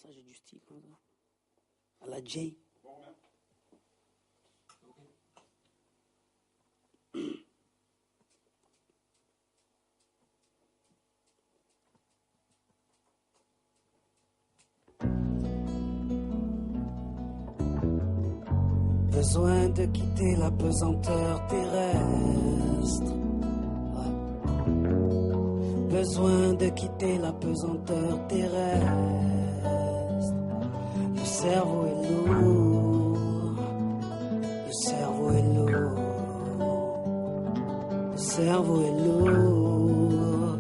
Ça, j'ai du style. À la J. Besoin de quitter la pesanteur terrestre. Besoin de quitter la pesanteur terrestre. Le cerveau est lourd. Le cerveau est lourd. Le cerveau est lourd.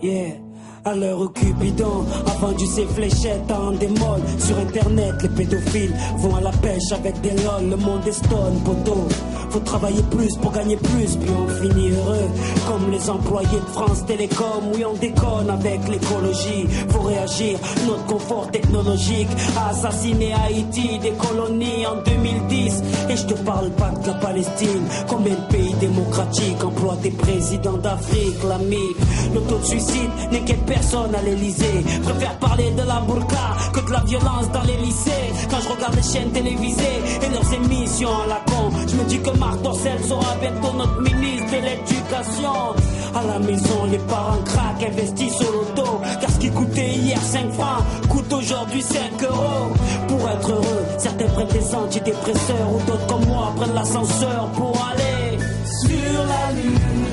Yeah. À l'heure où Cupidon a vendu ses fléchettes en démol. Sur internet, les pédophiles vont à la pêche avec des lol. Le monde est stone, poteau. Faut travailler plus pour gagner plus, puis on finit heureux. Comme les employés de France Télécom, oui on déconne avec l'écologie. Faut réagir, notre confort technologique a assassiné Haïti, des colonies en 2010. Et je te parle pas de la Palestine. Combien de pays démocratiques emploient des présidents d'Afrique, l'ami. Le taux de suicide n'inquiète personne à l'Elysée. Préfère parler de la burqa que de la violence dans les lycées. Quand je regarde les chaînes télévisées et leurs émissions à la con, je me dis que Marc Dorcel sera bientôt notre ministre de l'éducation. À la maison, les parents craquent, investissent au loto. Car ce qui coûtait hier 5 francs coûte aujourd'hui 5 euros. Pour être heureux, certains prennent des antidépresseurs, ou d'autres comme moi prennent l'ascenseur pour aller sur la lune,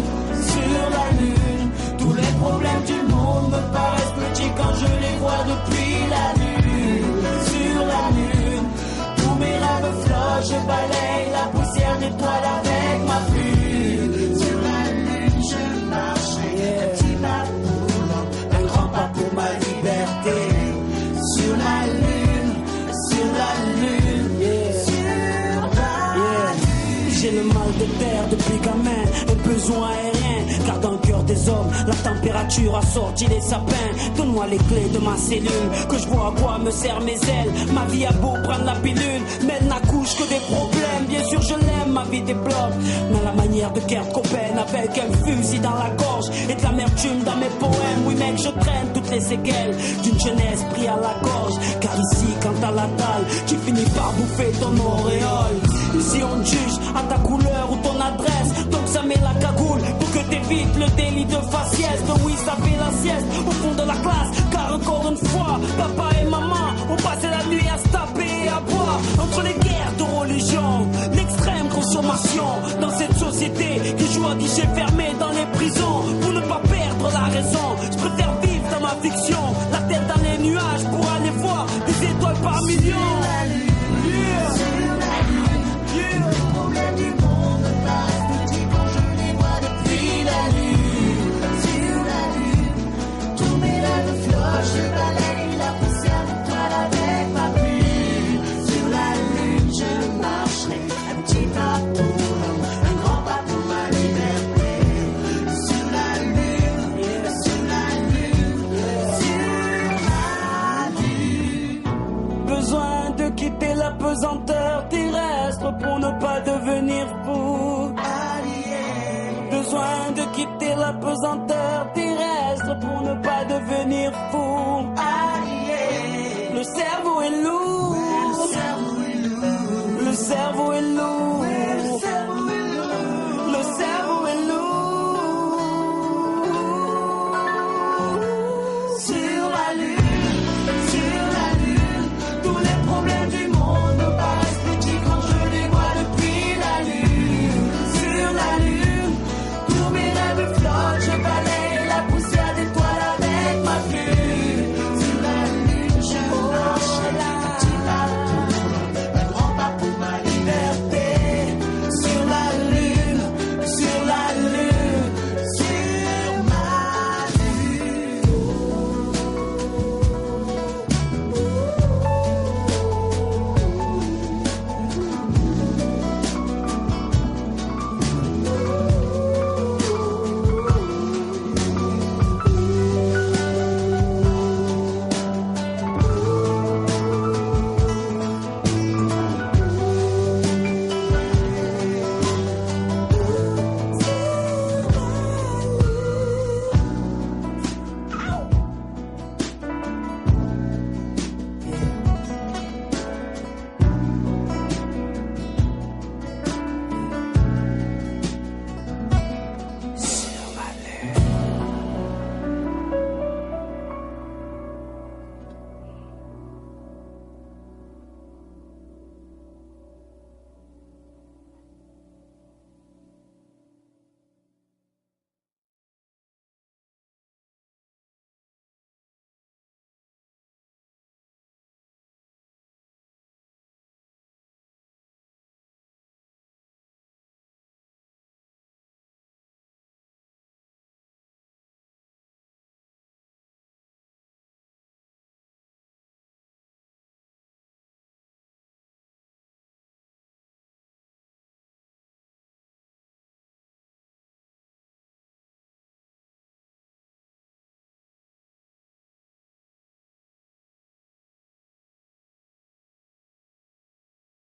sur la lune. Tous les problèmes du monde me paraissent petits quand je les vois depuis la lune. Sur la lune, tous mes rêves flottent, je balaye la poussière d'étoiles avec ma plume. Sur la lune, je marcherai, un petit pas pour l'homme, un grand pas pour ma liberté. Sur la lune, sur la lune, sur la lune. J'ai le mal de terre depuis gamin, un besoin aérien, car dans le cœur des hommes, la température a sorti les sapins. Donne-moi les clés de ma cellule, que je vois à quoi me servent mes ailes. Ma vie a beau prendre la pilule, mais elle n'accouche que des problèmes. Bien sûr je l'aime, ma vie débloque, dans la manière de Kurt Cobain, avec un fusil dans la gorge et de l'amertume dans mes poèmes. Oui mec, je traîne toutes les séquelles d'une jeunesse prise à la gorge. Car ici, quand t'as la dalle, tu finis par bouffer ton auréole. Ici on te juge à ta couleur ou ton adresse, donc ça met la cagoule pour que t'évites le délit de faciès. De oui, ça fait la sieste au fond de la classe, car encore une fois, papa et maman ont passé la nuit à se taper et à boire. Entre les guerres de religion, l'extrême consommation, dans cette société qui joue à guichet fermé dans les prisons. Pour ne pas perdre la raison, je préfère vivre dans ma fiction, la tête dans les nuages pour aller voir des étoiles par millions. Je balaye la poussière d'étoiles avec ma plume. Sur la lune, je marcherai, un petit pas pour l'homme, un grand pas pour ma liberté. Sur la lune, sur la lune, sur la lune. Besoin de quitter la pesanteur terrestre pour ne pas devenir fou. Besoin de quitter la pesanteur terrestre pour ne pas devenir fou. Le cerveau est lourd. Le cerveau est lourd.